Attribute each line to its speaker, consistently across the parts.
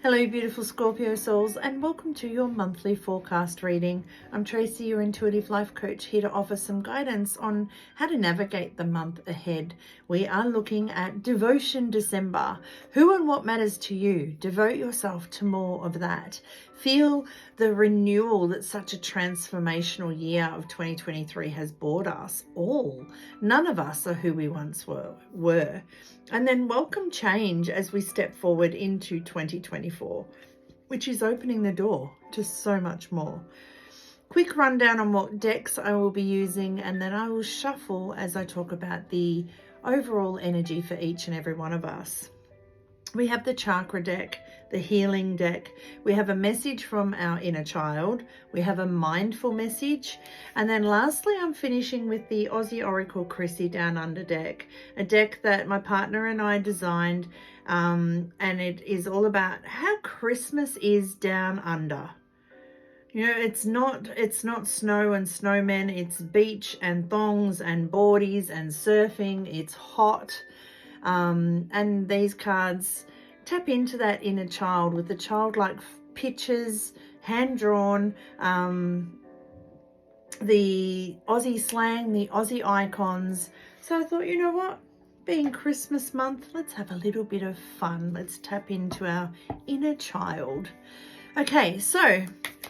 Speaker 1: Hello beautiful Scorpio souls, and welcome to your monthly forecast reading. I'm Tracey, your intuitive life coach, here to offer some guidance on how to navigate the month ahead. We are looking at Devotion December. Who and what matters to you? Devote yourself to more of that. Feel the renewal that such a transformational year of 2023 has brought us all. None of us are who we once were. And then welcome change as we step forward into 2024, which is opening the door to so much more. Quick rundown on what decks I will be using, and then I will shuffle as I talk about the overall energy for each and every one of us. We have the chakra deck, the healing deck. We have a message from our inner child. We have a mindful message. And then lastly, I'm finishing with the Aussie Oracle Chrissy Down Under deck, a deck that my partner and I designed. And it is all about how Christmas is down under. You know, it's not snow and snowmen. It's beach and thongs and boardies and surfing. It's hot. And these cards tap into that inner child with the childlike pictures, hand-drawn, the Aussie slang, the Aussie icons. So I thought, you know what? Being Christmas month, let's have a little bit of fun. Let's tap into our inner child. Okay, so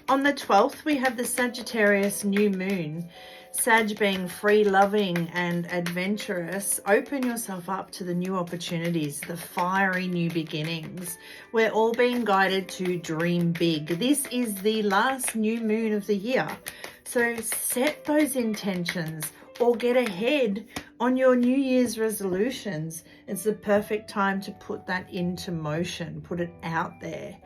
Speaker 1: on the 12th, we have the Sagittarius new moon. Sag being free, loving and adventurous. Open yourself up to the new opportunities, the fiery new beginnings. We're all being guided to dream big. This is the last new moon of the year. So set those intentions or get ahead on your New Year's resolutions. It's the perfect time to put that into motion, put it out there.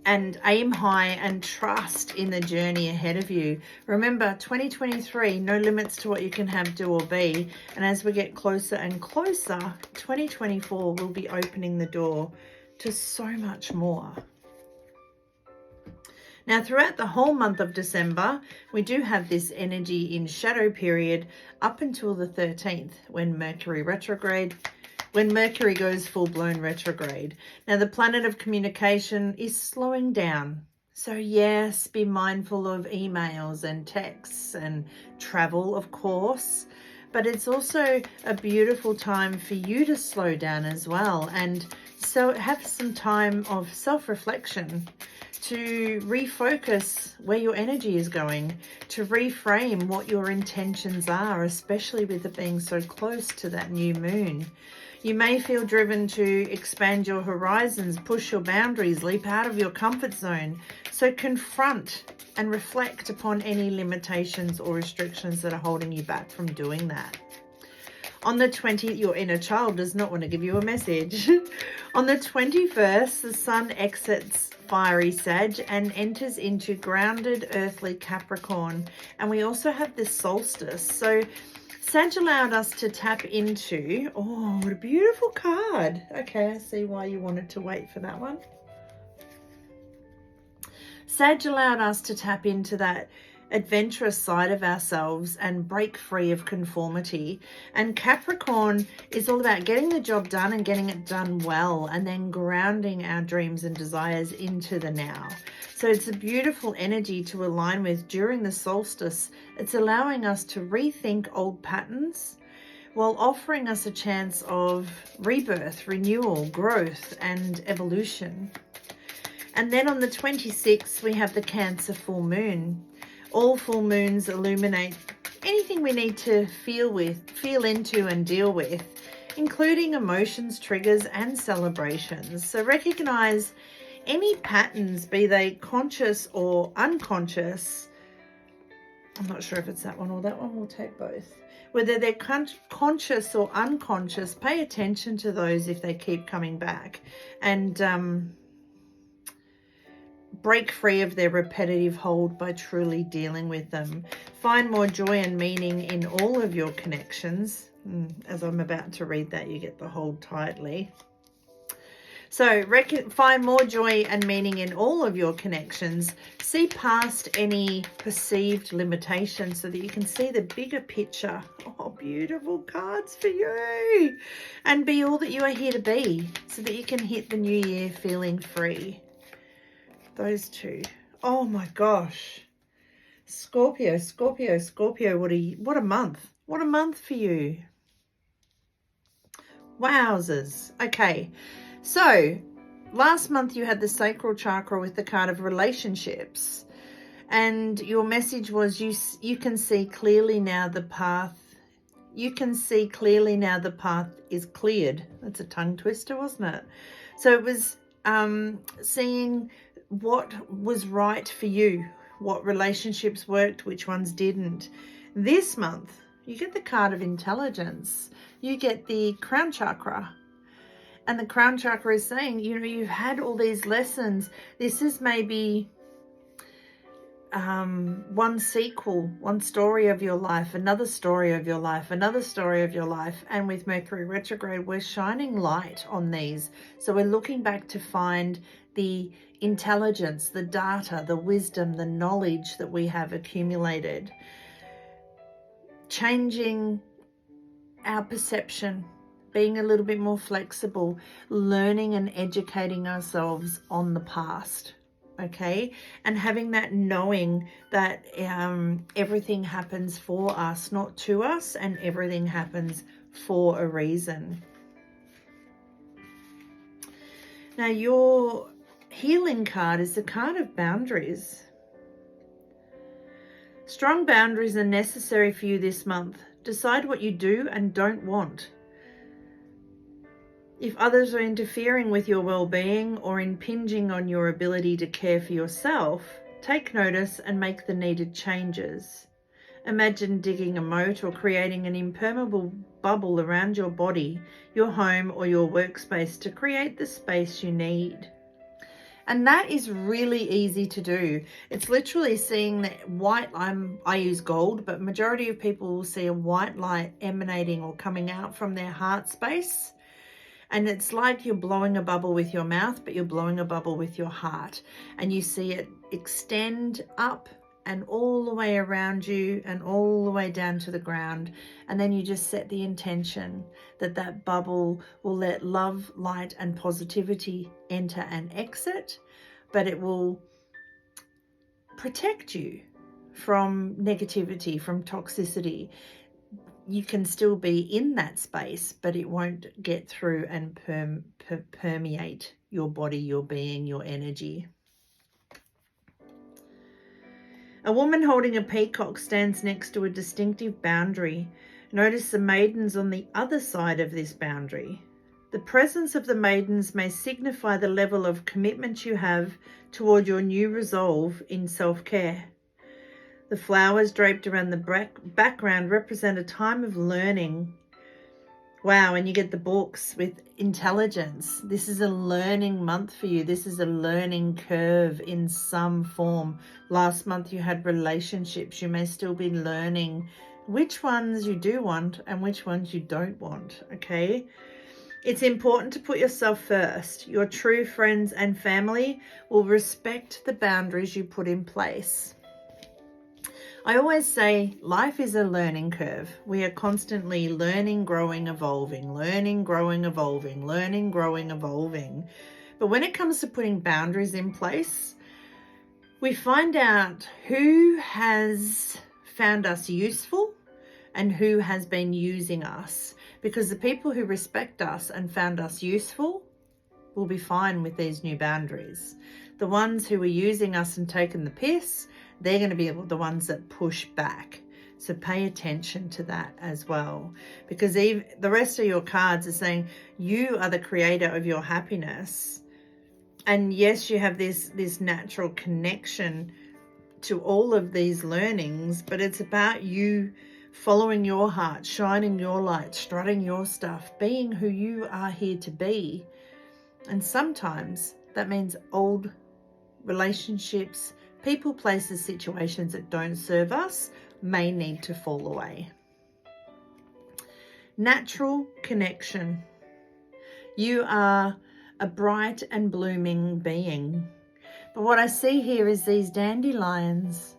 Speaker 1: And aim high and trust in the journey ahead of you. Remember, 2023, no limits to what you can have, do or be. And as we get closer and closer, 2024 will be opening the door to so much more. Now, throughout the whole month of December, we do have this energy in shadow period up until the 13th, when Mercury goes full-blown retrograde. Now, the planet of communication is slowing down. So yes, be mindful of emails and texts and travel, of course. But it's also a beautiful time for you to slow down as well. And so have some time of self-reflection to refocus where your energy is going, to reframe what your intentions are, especially with it being so close to that new moon. You may feel driven to expand your horizons, push your boundaries, leap out of your comfort zone. So confront and reflect upon any limitations or restrictions that are holding you back from doing that. On the 20th, your inner child does not want to give you a message. On the 21st, the sun exits fiery Sag and enters into grounded earthly Capricorn. And we also have this solstice. So Sag allowed us to tap into, oh, what a beautiful card. Okay, I see why you wanted to wait for that one. Sag allowed us to tap into that adventurous side of ourselves and break free of conformity. And Capricorn is all about getting the job done and getting it done well, and then grounding our dreams and desires into the now. So it's a beautiful energy to align with during the solstice. It's allowing us to rethink old patterns while offering us a chance of rebirth, renewal, growth and evolution. And then on the 26th, we have the Cancer full moon. All full moons illuminate anything we need to feel into and deal with, including emotions, triggers and celebrations. So recognize any patterns, be they conscious or unconscious. I'm not sure if it's that one or that one. We'll take both. Whether they're conscious or unconscious, pay attention to those if they keep coming back, and break free of their repetitive hold by truly dealing with them. Find more joy and meaning in all of your connections. As I'm about to read that, you get the hold tightly. So find more joy and meaning in all of your connections. See past any perceived limitations so that you can see the bigger picture. Oh, beautiful cards for you. And be all that you are here to be so that you can hit the new year feeling free. Those two. Oh my gosh. Scorpio, Scorpio, Scorpio. What a month. What a month for you. Wowzers. Okay. So, last month you had the sacral chakra with the card of relationships, and your message was you can see clearly now the path. You can see clearly now the path is cleared. That's a tongue twister, wasn't it? So it was seeing what was right for you, what relationships worked, which ones didn't. This month, you get the card of intelligence. You get the crown chakra. And the crown chakra is saying, you know, you've had all these lessons. This is maybe one sequel, one story of your life, another story of your life, another story of your life. And with Mercury retrograde, we're shining light on these. So we're looking back to find the intelligence, the data, the wisdom, the knowledge that we have accumulated. Changing our perception, being a little bit more flexible, learning and educating ourselves on the past, okay? And having that knowing that everything happens for us, not to us, and everything happens for a reason. Now, your healing card is the card of boundaries. Strong boundaries are necessary for you this month. Decide what you do and don't want. If others are interfering with your well-being or impinging on your ability to care for yourself, take notice and make the needed changes. Imagine digging a moat or creating an impermeable bubble around your body, your home, or your workspace to create the space you need. And that is really easy to do. It's literally seeing that white, I use gold, but majority of people will see a white light emanating or coming out from their heart space. And it's like you're blowing a bubble with your mouth, but you're blowing a bubble with your heart. And you see it extend up and all the way around you and all the way down to the ground. And then you just set the intention that that bubble will let love, light, and positivity enter and exit, but it will protect you from negativity, from toxicity. You can still be in that space, but it won't get through and permeate your body, your being, your energy. A woman holding a peacock stands next to a distinctive boundary. Notice the maidens on the other side of this boundary. The presence of the maidens may signify the level of commitment you have toward your new resolve in self-care. The flowers draped around the background represent a time of learning. Wow, and you get the books with intelligence. This is a learning month for you. This is a learning curve in some form. Last month you had relationships. You may still be learning which ones you do want and which ones you don't want, okay? It's important to put yourself first. Your true friends and family will respect the boundaries you put in place. I always say life is a learning curve. We are constantly learning, growing, evolving, learning, growing, evolving, learning, growing, evolving. But when it comes to putting boundaries in place, we find out who has found us useful and who has been using us. Because the people who respect us and found us useful will be fine with these new boundaries. The ones who are using us and taking the piss, they're going to be the ones that push back. So pay attention to that as well. Because the rest of your cards are saying you are the creator of your happiness. And yes, you have this natural connection to all of these learnings, but it's about you following your heart, shining your light, strutting your stuff, being who you are here to be. And sometimes that means old relationships, people, places, situations that don't serve us may need to fall away. Natural connection. You are a bright and blooming being. But what I see here is these dandelions.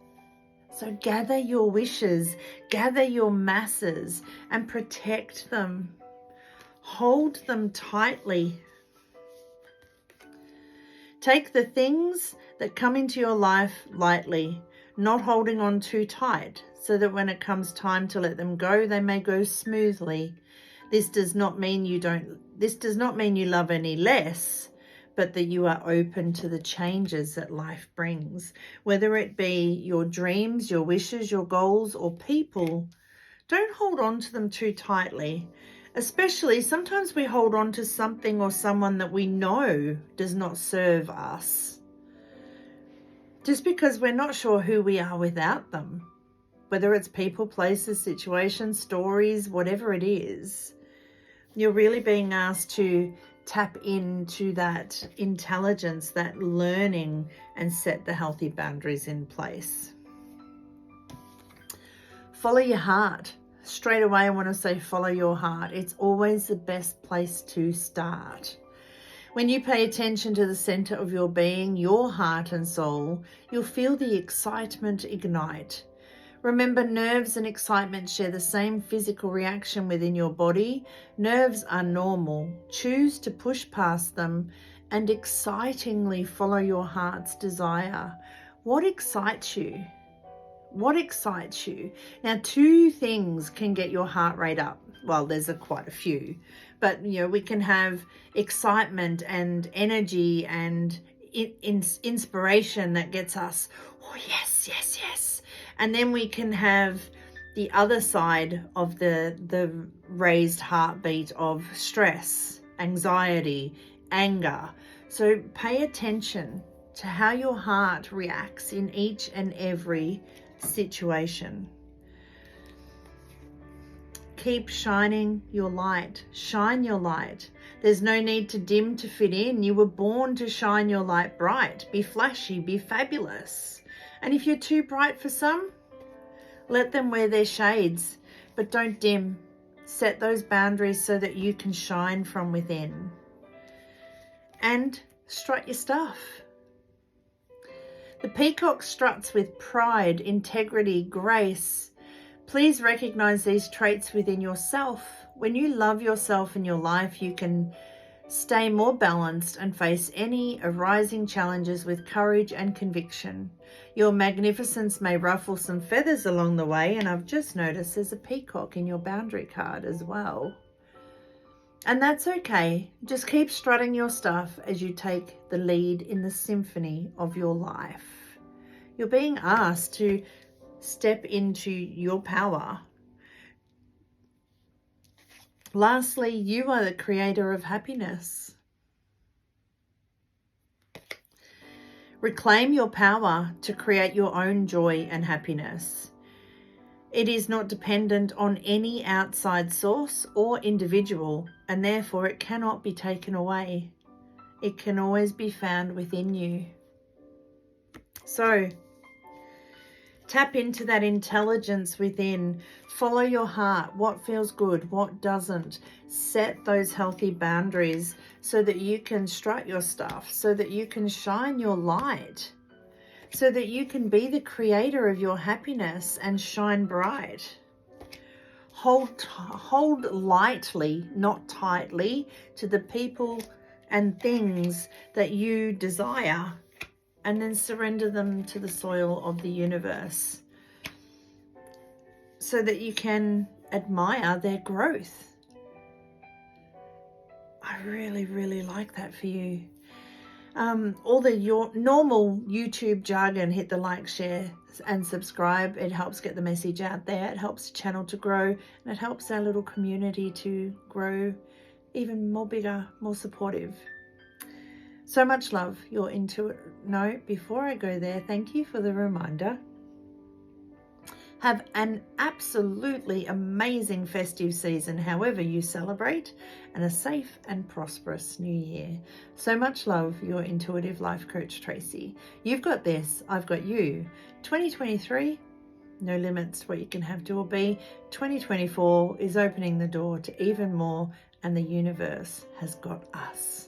Speaker 1: So gather your wishes, gather your masses and protect them. Hold them tightly. Take the things that come into your life lightly, not holding on too tight, so that when it comes time to let them go, they may go smoothly. This does not mean you love any less, but that you are open to the changes that life brings, whether it be your dreams, your wishes, your goals, or people. Don't hold on to them too tightly. Especially sometimes we hold on to something or someone that we know does not serve us, just because we're not sure who we are without them. Whether it's people, places, situations, stories, whatever it is, you're really being asked to tap into that intelligence, that learning, and set the healthy boundaries in place. Follow your heart. Straight away, I want to say follow your heart. It's always the best place to start. When you pay attention to the center of your being, your heart and soul, you'll feel the excitement ignite. Remember, nerves and excitement share the same physical reaction within your body. Nerves are normal. Choose to push past them and excitingly follow your heart's desire. What excites you? What excites you? Now, two things can get your heart rate up. Well, there's quite a few, but we can have excitement and energy and inspiration that gets us, oh yes, yes, yes. And then we can have the other side of the raised heartbeat of stress, anxiety, anger. So pay attention to how your heart reacts in each and every situation. Keep shining your light. Shine your light. There's no need to dim to fit in. You were born to shine your light bright. Be flashy, be fabulous. And if you're too bright for some, let them wear their shades, but don't dim. Set those boundaries so that you can shine from within. And strut your stuff. The peacock struts with pride, integrity, grace. Please recognize these traits within yourself. When you love yourself in your life, you can stay more balanced and face any arising challenges with courage and conviction. Your magnificence may ruffle some feathers along the way, and I've just noticed there's a peacock in your boundary card as well. And that's okay. Just keep strutting your stuff as you take the lead in the symphony of your life. You're being asked to step into your power. Lastly, you are the creator of happiness. Reclaim your power to create your own joy and happiness. It is not dependent on any outside source or individual, and therefore it cannot be taken away. It can always be found within you. So, tap into that intelligence within. Follow your heart. What feels good? What doesn't? Set those healthy boundaries so that you can strut your stuff, so that you can shine your light, so that you can be the creator of your happiness and shine bright. Hold lightly, not tightly, to the people and things that you desire, and then surrender them to the soil of the universe so that you can admire their growth. I really, really like that for you. All your normal YouTube jargon, hit the like, share and subscribe. It helps get the message out there. It helps the channel to grow, and it helps our little community to grow even more bigger, more supportive. So much love, your intuitive. No, before I go there, thank you for the reminder. Have an absolutely amazing festive season, however you celebrate, and a safe and prosperous new year. So much love, your intuitive life coach, Tracey. You've got this, I've got you. 2023, no limits to what you can have, do or be. 2024 is opening the door to even more, and the universe has got us.